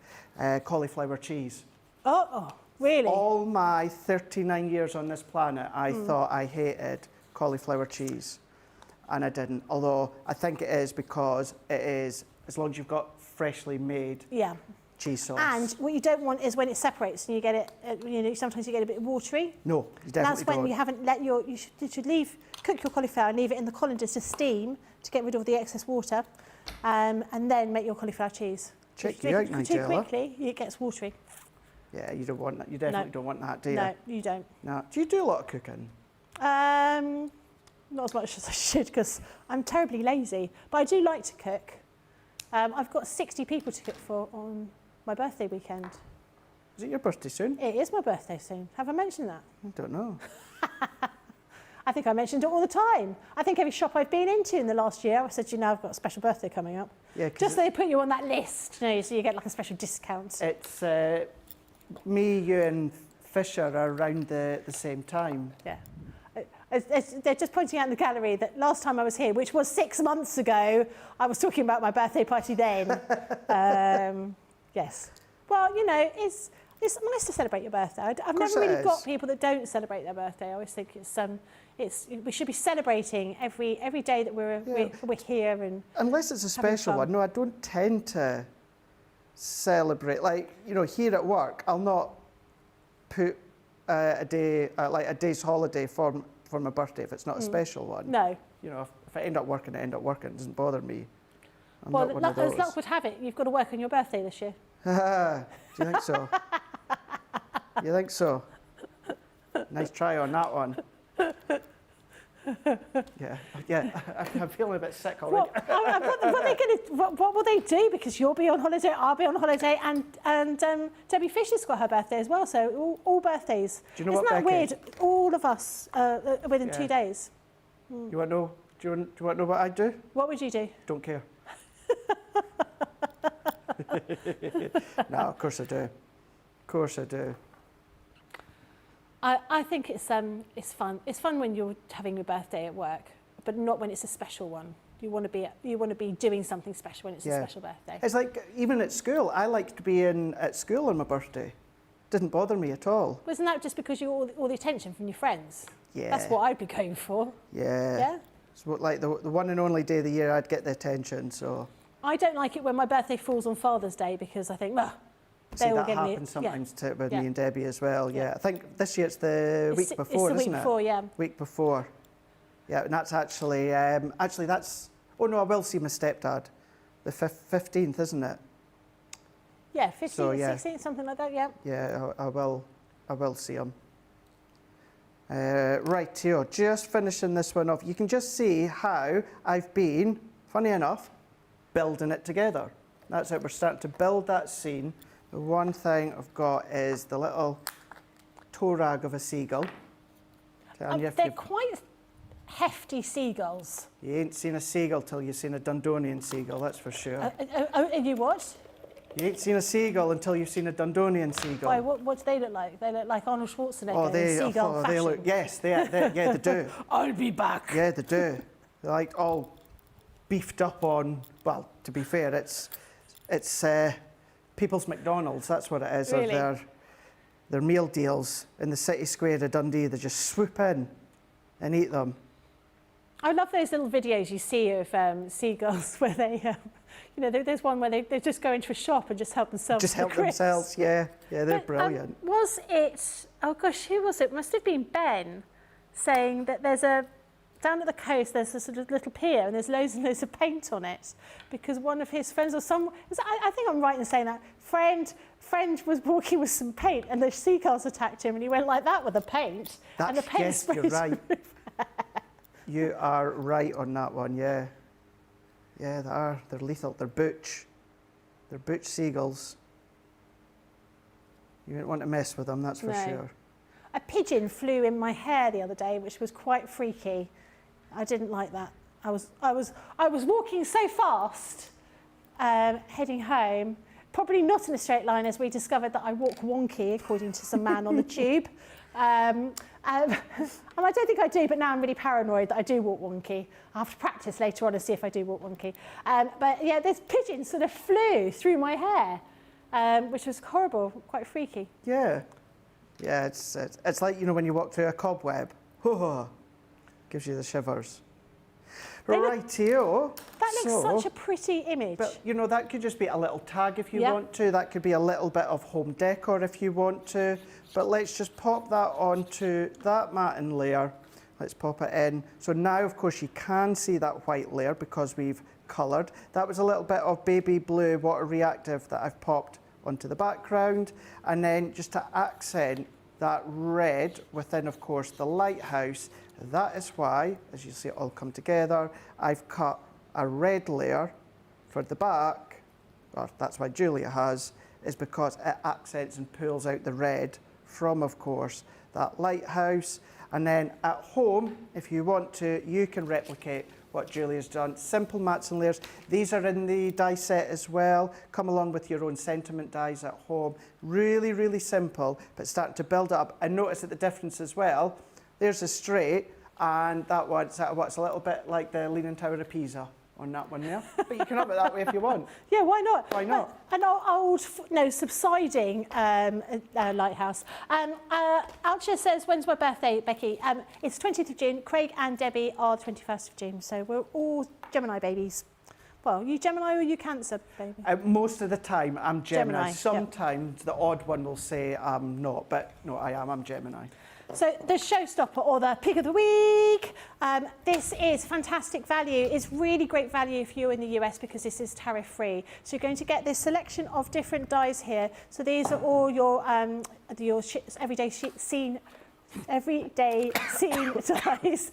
cauliflower cheese. Oh, really? All my 39 years on this planet, I thought I hated cauliflower cheese. And I didn't, although I think it is because it is, as long as you've got freshly made cheese sauce. And what you don't want is when it separates and you get it, sometimes you get a bit watery. No, you definitely That's when you haven't let you should cook your cauliflower and leave it in the colanders to steam to get rid of the excess water, and then make your cauliflower cheese. Check you out, Nigella. Too quickly, it gets watery. Yeah, you don't want that. You definitely don't want that, do you? No, you don't. No. Do you do a lot of cooking? Not as much as I should, because I'm terribly lazy, but I do like to cook. I've got 60 people to cook for on my birthday weekend. Is it your birthday soon? It is my birthday soon. Have I mentioned that? I don't know. I think I mentioned it all the time. I think every shop I've been into in the last year, I said, I've got a special birthday coming up. Yeah, just so they put you on that list, so you get like a special discount. It's me, you and Fisher are around the same time. Yeah. They're just pointing out in the gallery that last time I was here, which was 6 months ago, I was talking about my birthday party then. Yes. Well, it's nice to celebrate your birthday. I've never really got people that don't celebrate their birthday. I always think we should be celebrating every day that we're here, and unless it's a special one. No, I don't tend to celebrate. Like here at work, I'll not put a day's holiday for my birthday if it's not a special one. No. If I end up working, I end up working. It doesn't bother me. Well, as luck would have it, you've got to work on your birthday this year. Do you think so? You think so? Nice try on that one. Yeah. I'm feeling a bit sick already. What will they do? Because you'll be on holiday, I'll be on holiday, and Debbie Fisher's got her birthday as well. So all birthdays. Do you know Isn't what, that Becky? weird? All of us within 2 days. You want to know? Do you want to know what I do? What would you do? Don't care. No, of course I do. Of course I do. I think it's fun. It's fun when you're having your birthday at work, but not when it's a special one. You want to be doing something special when it's a special birthday. It's like even at school. I liked being at school on my birthday. Didn't bother me at all. Wasn't that just because you all the attention from your friends? Yeah. That's what I'd be going for. Yeah. Yeah. It's like the one and only day of the year I'd get the attention. So. I don't like it when my birthday falls on Father's Day because I think, See, that happens sometimes with me and Debbie as well. Yeah. I think this year it's the week before, isn't it? It's the week before, yeah. Week before. Yeah, and that's actually that's. Oh no, I will see my stepdad, the 15th, isn't it? Yeah, 15th, So, yeah. 16th, something like that, yeah. Yeah, I will see them. Right, here, just finishing this one off. You can just see how I've been, funny enough, building it together. That's it, we're starting to build that scene. The one thing I've got is the little toe rag of a seagull. They're quite hefty seagulls. You ain't seen a seagull till you've seen a Dundonian seagull, that's for sure. And you what? You ain't seen a seagull until you've seen a Dundonian seagull. Why, what do they look like? They look like Arnold Schwarzenegger in seagull fashion. They look, yes, yeah, they do. I'll be back. Yeah, they do. They're like all beefed up on, well, to be fair, it's People's McDonald's, that's what it is. Really? Or their meal deals in the city square of Dundee. They just swoop in and eat them. I love those little videos you see of seagulls where they, you know, there's one where they just go into a shop and just help themselves. Just help themselves, yeah. Yeah, they're brilliant. Was it, oh gosh, who was it? Must have been Ben saying that down at the coast, there's a sort of little pier and there's loads and loads of paint on it because one of his friends or I think I'm right in saying that, friend was walking with some paint and the seagulls attacked him and he went like that with the paint. And the paint yes, you're right. You are right on that one, yeah. Yeah, they are. They're lethal. They're butch. They're butch seagulls. You don't want to mess with them, that's for sure. A pigeon flew in my hair the other day, which was quite freaky. I didn't like that. I was walking so fast, heading home, probably not in a straight line, as we discovered that I walk wonky, according to some man on the tube. And I don't think I do, but now I'm really paranoid that I do walk wonky. I'll have to practice later on and see if I do walk wonky. But yeah, this pigeon sort of flew through my hair, which was horrible, quite freaky. Yeah. Yeah, it's like, you know, when you walk through a cobweb. Gives you the shivers. Rightio. That looks such a pretty image. But, you know, that could just be a little tag if you want to. That could be a little bit of home decor if you want to. But let's just pop that onto that matting layer. Let's pop it in. So now, of course, you can see that white layer because we've coloured. That was a little bit of baby blue water reactive that I've popped onto the background. And then just to accent that red within, of course, the lighthouse, that is why, as you see it all come together, I've cut a red layer for the back, or that's why Julia has, is because it accents and pulls out the red from, of course, that lighthouse. And then at home, if you want to, you can replicate what Julia's done. Simple mats and layers. These are in the die set as well. Come along with your own sentiment dies at home. Really, really simple, but starting to build it up. And notice that the difference as well, there's a straight, and that one's a little bit like the Leaning Tower of Pisa on that one there. But you can have it that way if you want. Yeah, why not? Why not? An old, subsiding lighthouse. Alcha says, when's my birthday, Becky? It's 20th of June. Craig and Debbie are 21st of June. So we're all Gemini babies. Well, you Gemini or you Cancer, baby? Most of the time, I'm Gemini. Gemini, Sometimes the odd one will say I'm not, but no, I am. I'm Gemini. So the Showstopper, or the Pick of the Week, this is fantastic value. It's really great value if you're in the US because this is tariff free. So you're going to get this selection of different dyes here. So these are all your everyday scene dyes.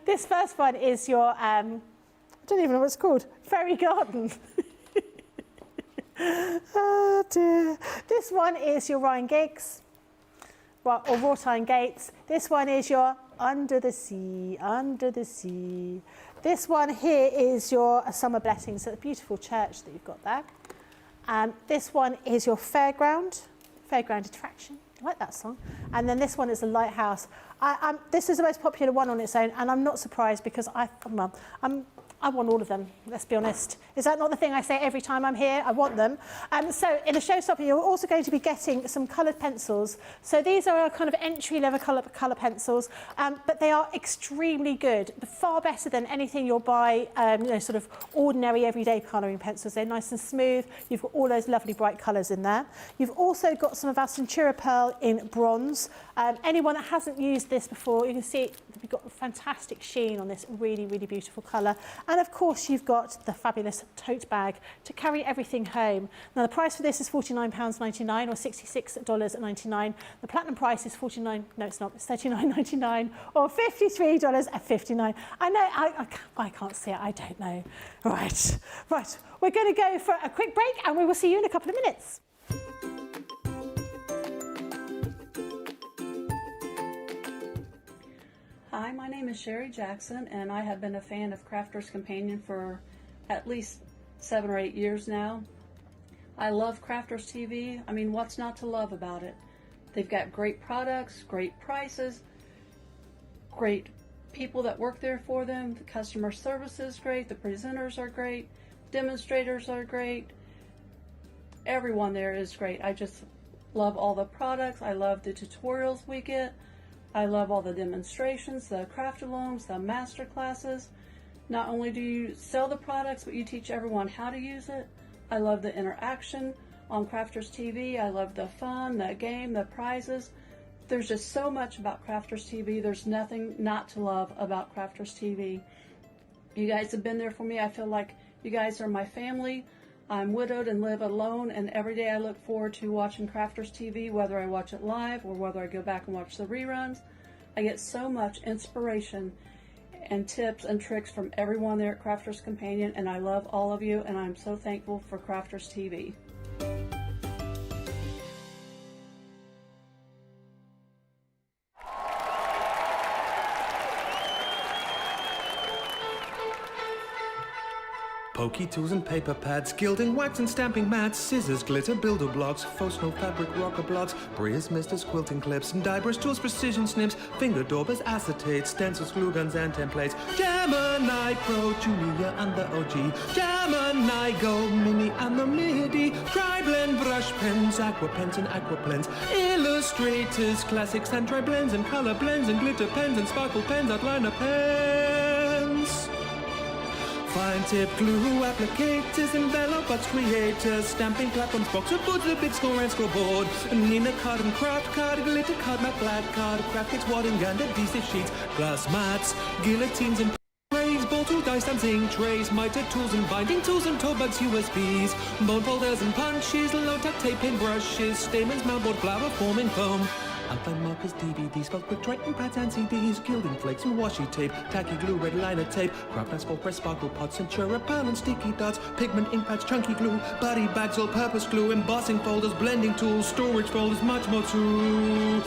This first one is your, I don't even know what it's called, Fairy Garden. Oh dear. This one is your Ryan Giggs. Or wrought iron gates. This one is your under the sea, under the sea. This one here is your summer blessings, so the beautiful church that you've got there. This one is your fairground attraction. I like that song. And then this one is a lighthouse. This is the most popular one on its own, and I'm not surprised because I want all of them, let's be honest. Is that not the thing I say every time I'm here? I want them. So in the Showstopper, you're also going to be getting some coloured pencils. So these are our kind of entry-level colour pencils, but they are extremely good. Far better than anything you'll buy, sort of ordinary, everyday colouring pencils. They're nice and smooth. You've got all those lovely bright colours in there. You've also got some of our Centura Pearl in bronze. Anyone that hasn't used this before, you can see we've got a fantastic sheen on this really, really beautiful colour. And of course, you've got the fabulous tote bag to carry everything home. Now, the price for this is £49.99 or $66.99. The platinum price is it's $39.99 or $53.59. I know, I can't see it, I don't know. Right, we're going to go for a quick break and we will see you in a couple of minutes. Hi, my name is Sherry Jackson, and I have been a fan of Crafter's Companion for at least 7 or 8 years now. I love Crafter's TV. I mean, what's not to love about it? They've got great products, great prices, great people that work there for them. The customer service is great, the presenters are great, demonstrators are great. Everyone there is great. I just love all the products. I love the tutorials we get. I love all the demonstrations, the craft-alongs, the master classes. Not only do you sell the products, but you teach everyone how to use it. I love the interaction on Crafters TV. I love the fun, the game, the prizes. There's just so much about Crafters TV. There's nothing not to love about Crafters TV. You guys have been there for me. I feel like you guys are my family. I'm widowed and live alone, and every day I look forward to watching Crafters TV, whether I watch it live or whether I go back and watch the reruns. I get so much inspiration and tips and tricks from everyone there at Crafters Companion, and I love all of you, and I'm so thankful for Crafters TV. Pokey tools and paper pads, gilding, wax and stamping mats, scissors, glitter, builder blocks, faux snow fabric, rocker blocks, briars, misters, quilting clips, dye brush tools, precision snips, finger daubers, acetates, stencils, glue guns and templates, Gemini Pro, Junior and the OG, Gemini Go, Mini and the MIDI, tri-blend brush pens, aqua pens and aqua blends, illustrators, classics and tri-blends and color blends and glitter pens and sparkle pens, outliner pens. Fine tip glue, applicators, envelope box creators, stamping platforms, boxer boards, the big score and scoreboard, Nina card and craft card, glitter card, matte black card, graphics, wadding and adhesive sheets, glass mats, guillotines and trays, ball tool, dice and zinc trays, miter tools and binding tools and toe bags, USBs, bone folders and punches, low-tack tape paint brushes, stamens, mountboard, flower forming foam, outline markers, DVDs, felt quick Triton pads and CDs, gilding flakes and washi tape, tacky glue, red liner tape, craft asphalt, press sparkle pots, Centura pan and sticky dots, pigment ink pads, chunky glue, body bags, all-purpose glue, embossing folders, blending tools, storage folders, much more too.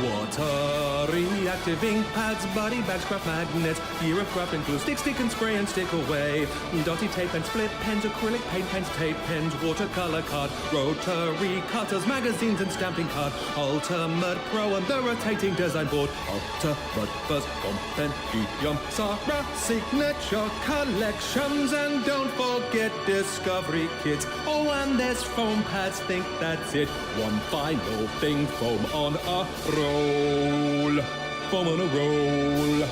Water reactive ink pads, body bags, craft magnets, gear of craft and glue, stick and spray and stick away, dotty tape and split pens, acrylic paint pens, tape pens, watercolor card, rotary cutters, magazines and stamping card, ultimate Pro and the rotating design board, Octopus Compendium, Sarah signature collections, and don't forget Discovery kits. Oh, and there's foam pads, think that's it. One final thing, foam on a roll. Foam on a roll.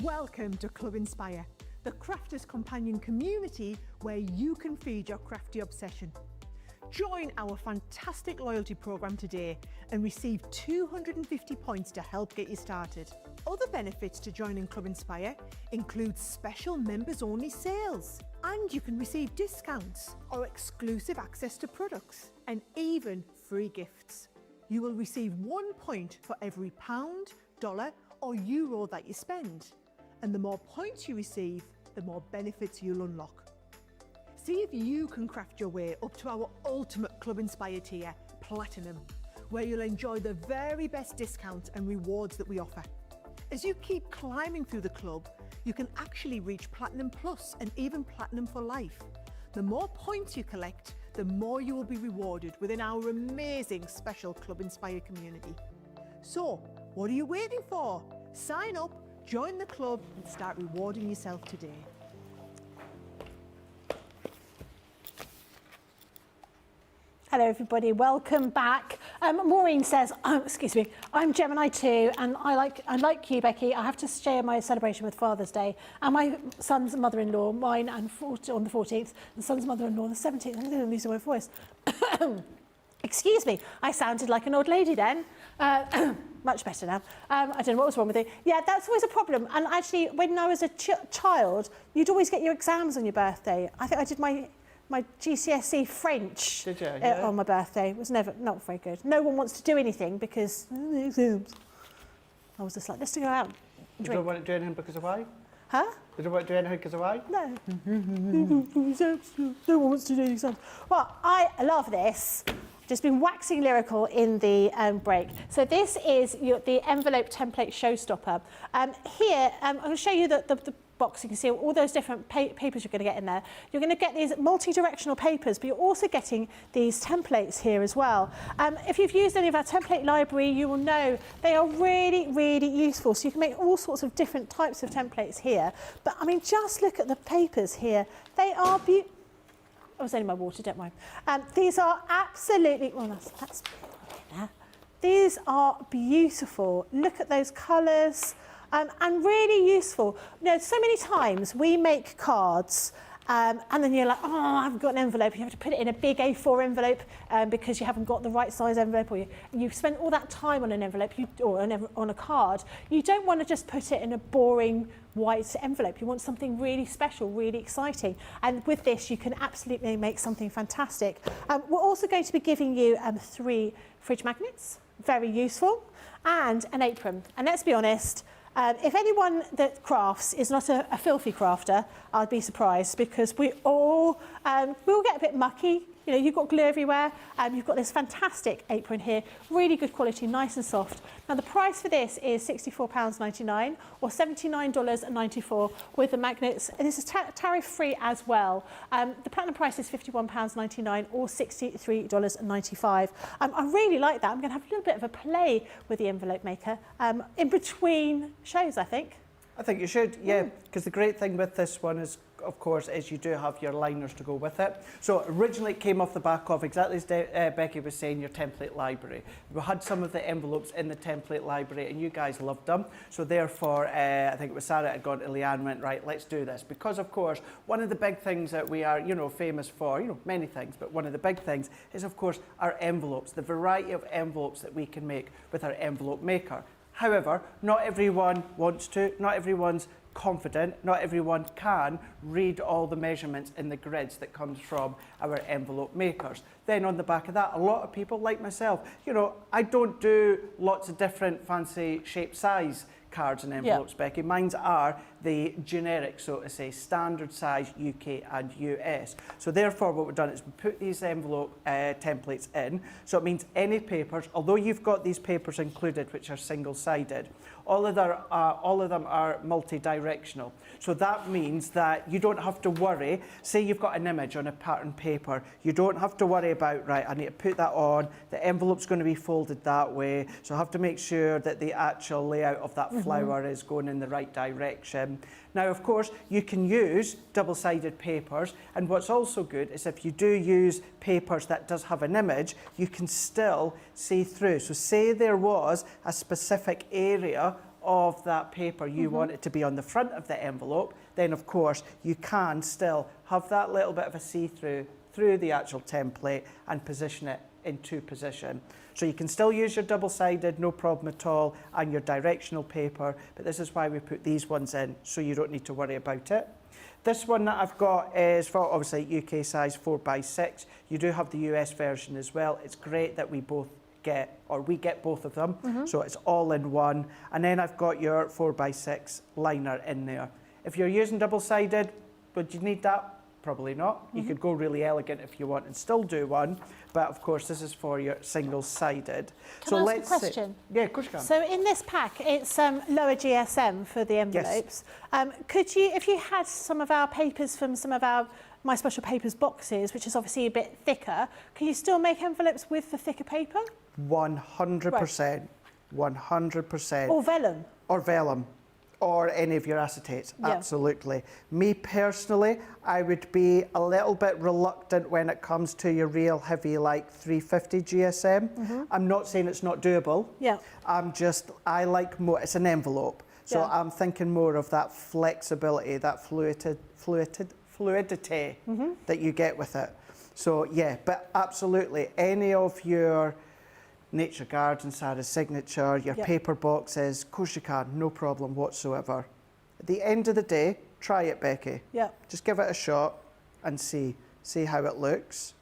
Welcome to Club Inspire, the Crafters Companion community where you can feed your crafty obsession. Join our fantastic loyalty program today and receive 250 points to help get you started. Other benefits to joining Club Inspire include special members-only sales, and you can receive discounts or exclusive access to products, and even free gifts. You will receive 1 point for every pound, dollar or euro that you spend. And the more points you receive, the more benefits you'll unlock. See if you can craft your way up to our ultimate Club Inspire tier, Platinum, where you'll enjoy the very best discounts and rewards that we offer. As you keep climbing through the club, you can actually reach Platinum Plus and even Platinum for life. The more points you collect, the more you will be rewarded within our amazing special Club Inspire community. So, what are you waiting for? Sign up, join the club and start rewarding yourself today. Hello everybody, welcome back. Maureen says, excuse me, I'm Gemini too, and I like you, Becky. I have to share my celebration with Father's Day and my son's mother-in-law, mine on the 14th, and son's mother-in-law on the 17th. I'm losing my voice. Excuse me, I sounded like an old lady then. Much better now. I don't know what was wrong with it. Yeah, that's always a problem. And actually, when I was a child, you'd always get your exams on your birthday. I think I did my GCSE French. Did you? Yeah. On my birthday. It was not very good. No one wants to do anything because the exams. I was just like, let's go out and You drink. don't want to do anything because of why? Huh? You don't want to do anything because of why? No. No one wants to do exams. Well, I love this. Just been waxing lyrical in the break. So this is the envelope template Showstopper. Here, I'm going to show you the box. You can see all those different papers you're going to get in there. You're going to get these multi-directional papers, but you're also getting these templates here as well. If you've used any of our template library, you will know they are really, really useful. So you can make all sorts of different types of templates here. But I mean, just look at the papers here. They are beautiful. I was only my water, don't mind. These are absolutely, well, that's these are beautiful. Look at those colours, and really useful. You know, so many times we make cards, and then you're like, oh, I haven't got an envelope. You have to put it in a big A4 envelope because you haven't got the right size envelope, or you've spent all that time on an envelope or on a card. You don't want to just put it in a boring white envelope. You want something really special, really exciting. And with this, you can absolutely make something fantastic. We're also going to be giving you 3 fridge magnets, very useful, and an apron. And let's be honest, if anyone that crafts is not a filthy crafter, I'd be surprised, because we all get a bit mucky. You know, you've got glue everywhere. You've got this fantastic apron here, really good quality, nice and soft. Now the price for this is £64.99 or $79.94 with the magnets. And this is tariff-free as well. The platinum price is £51.99 or $63.95. I really like that. I'm going to have a little bit of a play with the envelope maker in between shows, I think. I think you should, yeah, because the great thing with this one is, of course, is you do have your liners to go with it. So originally it came off the back of, exactly as Becky was saying, your template library. We had some of the envelopes in the template library and you guys loved them. So therefore, I think it was Sarah that had gone to Leanne and went, right, let's do this. Because of course, one of the big things that we are, famous for, many things, but one of the big things is, of course, our envelopes, the variety of envelopes that we can make with our envelope maker. However, not everyone wants to, not everyone's confident, not everyone can read all the measurements in the grids that comes from our envelope makers. Then on the back of that, a lot of people like myself, I don't do lots of different fancy shape size cards and envelopes, Becky. Mine's are the generic, so to say, standard size UK and US. So therefore what we've done is we put these envelope templates in. So it means any papers, although you've got these papers included which are single-sided, all of them are multi-directional. So that means that you don't have to worry. Say you've got an image on a pattern paper, you don't have to worry about, right, I need to put that on, the envelope's going to be folded that way, so I have to make sure that the actual layout of that flower is going in the right direction. Now, of course, you can use double-sided papers, and what's also good is if you do use papers that does have an image, you can still see through. So say there was a specific area of that paper you want it to be on the front of the envelope, then of course you can still have that little bit of a see-through through the actual template and position it into position. So you can still use your double-sided, no problem at all, and your directional paper, but this is why we put these ones in, so you don't need to worry about it. This one that I've got is for obviously UK size 4x6. You do have the US version as well. It's great that we get both of them, so it's all in one. And then I've got your 4x6 liner in there. If you're using double-sided, would you need that? Probably not. You could go really elegant if you want and still do one, but of course this is for your single-sided. Can I ask a question? Yeah, of course you can. So in this pack, it's lower GSM for the envelopes. Yes. Could you, if you had some of our papers from some of our My Special Papers boxes, which is obviously a bit thicker, can you still make envelopes with the thicker paper? 100%. 100%. Or vellum? Or vellum. Or any of your acetates, Yeah. absolutely. Me personally, I would be a little bit reluctant when it comes to your real heavy, like 350 GSM. I'm not saying it's not doable. Yeah. I like more, it's an envelope. So Yeah. I'm thinking more of that flexibility, that fluidity that you get with it. So yeah, but absolutely, any of your Nature Garden, Sarah's Signature, your Yep. paper boxes, of course you can, no problem whatsoever. At the end of the day, try it, Becky. Yeah. Just give it a shot and see how it looks.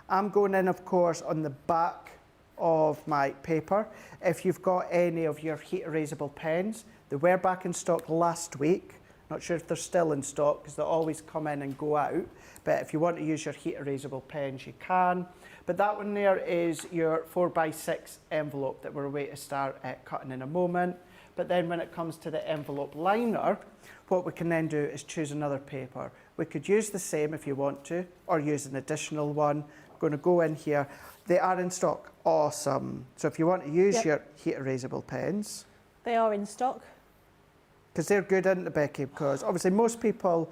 I'm going in, of course, on the back of my paper. If you've got any of your heat erasable pens, they were back in stock last week. Not sure if they're still in stock because they always come in and go out. But if you want to use your heat erasable pens, you can. But that one there is your 4x6 envelope that we're away to start cutting in a moment. But then when it comes to the envelope liner, what we can then do is choose another paper. We could use the same if you want to, or use an additional one. I'm going to go in here. They are in stock. Awesome. So if you want to use Yep. your heat erasable pens, They are in stock. because they're good, aren't they, Becky? Because obviously most people...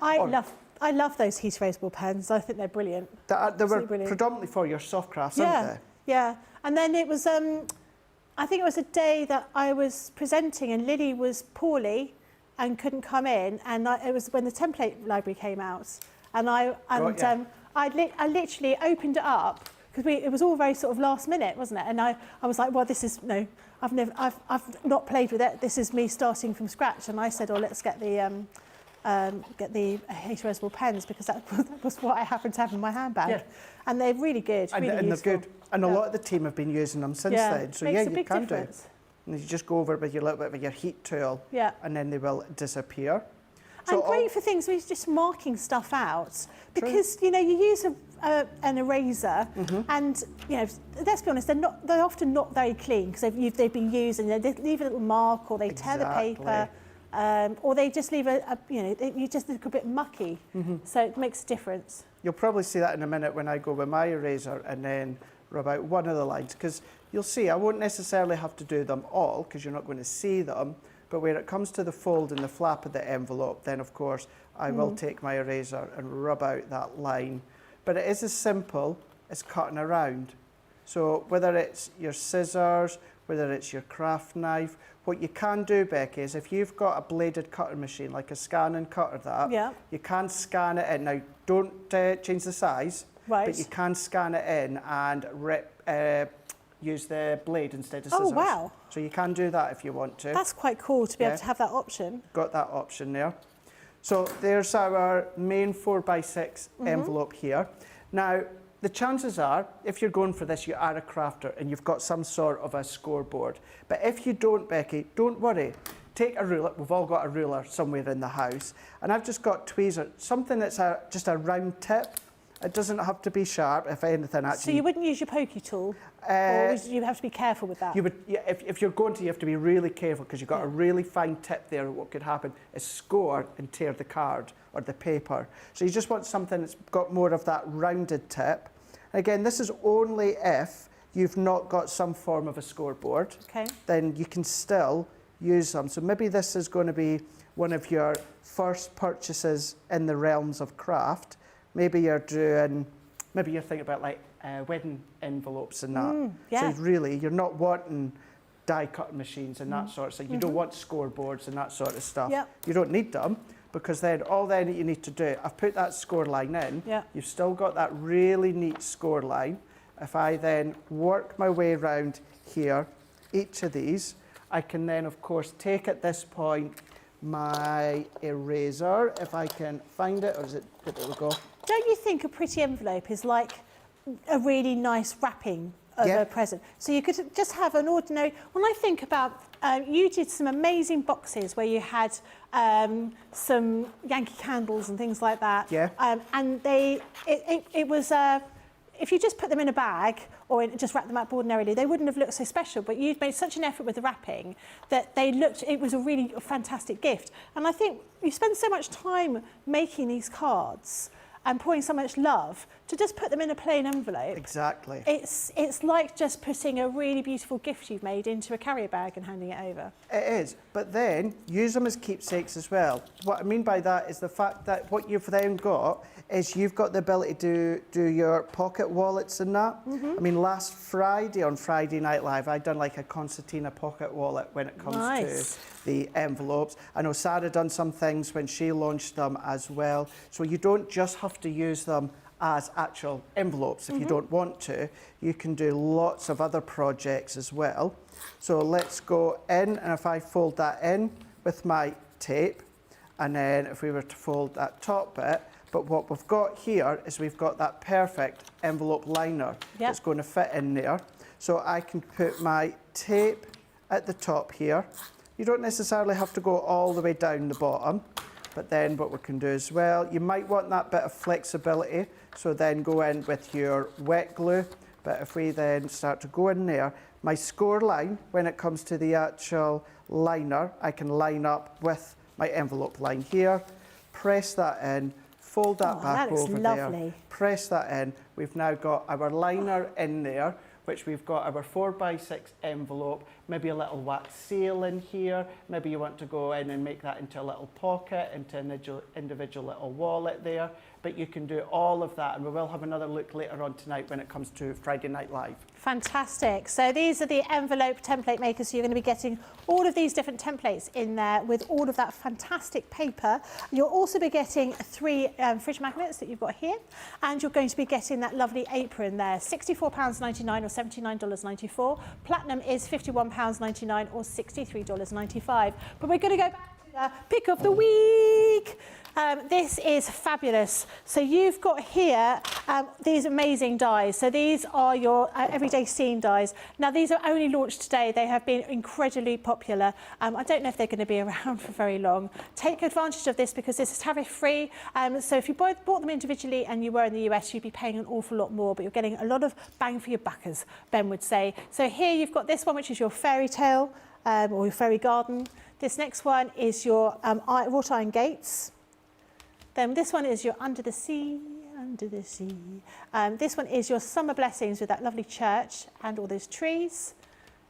I love those heat erasable pens. I think they're brilliant. They were Absolutely brilliant. predominantly for your soft crafts, aren't they? Yeah. And then it was, I think it was a day that I was presenting and Lily was poorly and couldn't come in. And it was when the template library came out. And I literally opened it up because it was all very sort of last minute, wasn't it? And I was like, well, this is, no, I've not played with it. This is me starting from scratch. And I said, oh, let's get the heat erasable pens because that was what I happened to have in my handbag. Yeah. And they're really good, really and useful. they're good. And a Yeah. lot of the team have been using them since then. So makes yeah, a you big can difference. do. And you just go over with your little bit with your heat tool, Yeah. and then they will disappear. So And great for things where you're just marking stuff out because you know you use an eraser and you know let's be honest they're often not very clean because they've been used and they leave a little mark or they tear the paper or they just leave you just look a bit mucky so it makes a difference. You'll probably see that in a minute when I go with my eraser and then rub out one of the lines because you'll see I won't necessarily have to do them all because you're not going to see them. But when it comes to the fold and the flap of the envelope, then of course I will take my eraser and rub out that line. But it is as simple as cutting around. So whether it's your scissors, whether it's your craft knife, what you can do, Becky, is if you've got a bladed cutting machine, like a scan and cutter you can scan it in. Now, don't change the size, but you can scan it in and use the blade instead of scissors. Oh, wow. So you can do that if you want to. That's quite cool to be able to have that option. Got that option there. So there's our main 4x6 envelope here. Now, the chances are, if you're going for this, you are a crafter and you've got some sort of a scoreboard. But if you don't, Becky, don't worry. Take a ruler. We've all got a ruler somewhere in the house. And I've just got tweezers, something that's just a round tip. It doesn't have to be sharp, if anything, actually. So you wouldn't use your pokey tool? Or would you have to be careful with that? You would, yeah, if you're going to, you have to be really careful because you've got a really fine tip there. What could happen is score and tear the card or the paper. So you just want something that's got more of that rounded tip. Again, this is only if you've not got some form of a scoreboard. Okay. Then you can still use them. So maybe this is going to be one of your first purchases in the realms of craft. Maybe you're thinking about like wedding envelopes and that. So really, you're not wanting die cutting machines and that sort of thing. You don't want scoreboards and that sort of stuff. You don't need them because then all then you need to do, I've put that score line in. You've still got that really neat score line. If I then work my way around here, each of these, I can then of course take at this point my eraser, if I can find it, or is it, there we go. Don't you think a pretty envelope is like a really nice wrapping of a present? So you could just have an ordinary... When I think about... you did some amazing boxes where you had some Yankee candles and things like that. And it was... if you just put them in a bag or just wrap them up ordinarily, they wouldn't have looked so special. But you'd made such an effort with the wrapping that it was a really fantastic gift. And I think you spend so much time making these cards. and pouring so much love, to just put them in a plain envelope. Exactly. It's like just putting a really beautiful gift you've made into a carrier bag and handing it over. It is, but then use them as keepsakes as well. What I mean by that is the fact that what you've then got is you've got the ability to do your pocket wallets and that. I mean, last Friday on Friday Night Live, I'd done like a concertina pocket wallet when it comes to the envelopes. I know Sarah done some things when she launched them as well. So you don't just have to use them as actual envelopes if you don't want to. You can do lots of other projects as well. So let's go in, and if I fold that in with my tape, and then if we were to fold that top bit, but what we've got here is we've got that perfect envelope liner that's going to fit in there. So I can put my tape at the top here. You don't necessarily have to go all the way down the bottom, but then what we can do as well, you might want that bit of flexibility, so then go in with your wet glue. But if we then start to go in there, my score line, when it comes to the actual liner, I can line up with my envelope line here, press that in, fold that back over there, press that in. We've now got our liner in there, which we've got our 4x6 envelope, maybe a little wax seal in here, maybe you want to go in and make that into a little pocket, into an individual little wallet there, but you can do all of that, and we will have another look later on tonight when it comes to Friday Night Live. Fantastic. So these are the envelope template makers. So you're going to be getting all of these different templates in there with all of that fantastic paper. You'll also be getting 3 fridge magnets that you've got here, and you're going to be getting that lovely apron there, £64.99 or $79.94. Platinum is £51.99 or $63.95. But we're going to go back to the pick of the week. This is fabulous. So you've got here these amazing dies. So these are your everyday scene dies. Now these are only launched today. They have been incredibly popular. I don't know if they're going to be around for very long. Take advantage of this because this is tariff free. So if you both bought them individually and you were in the US, you'd be paying an awful lot more, but you're getting a lot of bang for your buck, as Ben would say. So here you've got this one, which is your fairy tale or your fairy garden. This next one is your wrought iron gates. Then this one is your under the sea, under the sea. This one is your summer blessings with that lovely church and all those trees.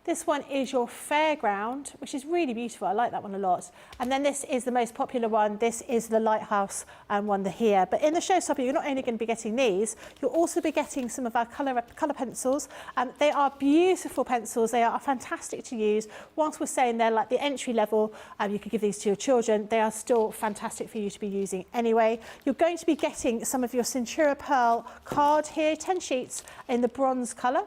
This one is your fairground, which is really beautiful. I like that one a lot. And then this is the most popular one. This is the lighthouse one here. But in the Showstopper, you're not only going to be getting these, you'll also be getting some of our colour pencils. They are beautiful pencils. They are fantastic to use. Whilst we're saying they're like the entry level, you could give these to your children. They are still fantastic for you to be using anyway. You're going to be getting some of your Centura Pearl card here, 10 sheets in the bronze colour.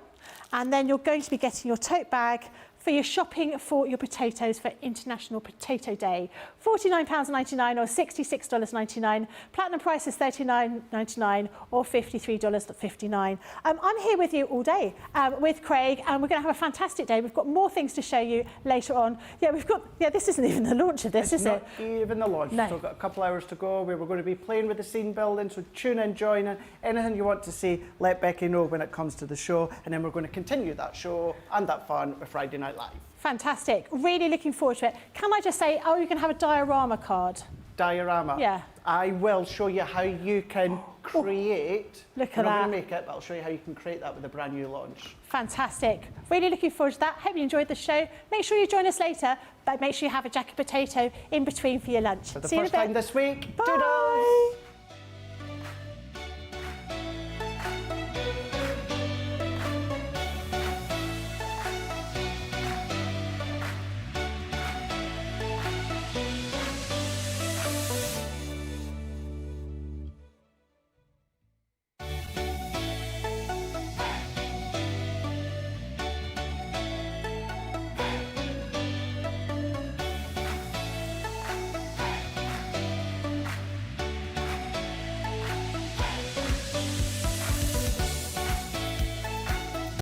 And then you're going to be getting your tote bag for your shopping for your potatoes for International Potato Day. £49.99 or $66.99. Platinum price is $39.99 or $53.59. I'm here with you all day with Craig, and we're going to have a fantastic day. We've got more things to show you later on. This isn't even the launch of this, is it? Not even the launch. No. So we've got a couple hours to go. We're going to be playing with the scene building, so tune in, join in. Anything you want to see, let Becky know when it comes to the show, and then we're going to continue that show and that fun with Friday Night Live. Fantastic. Really looking forward to it. Can I just say, you can have a diorama card. Diorama? Yeah. I will show you how you can create. Look at that. I'm not going to make it, but I'll show you how you can create that with a brand new launch. Fantastic. Really looking forward to that. Hope you enjoyed the show. Make sure you join us later, but make sure you have a jacket potato in between for your lunch. For the first time this week. Bye.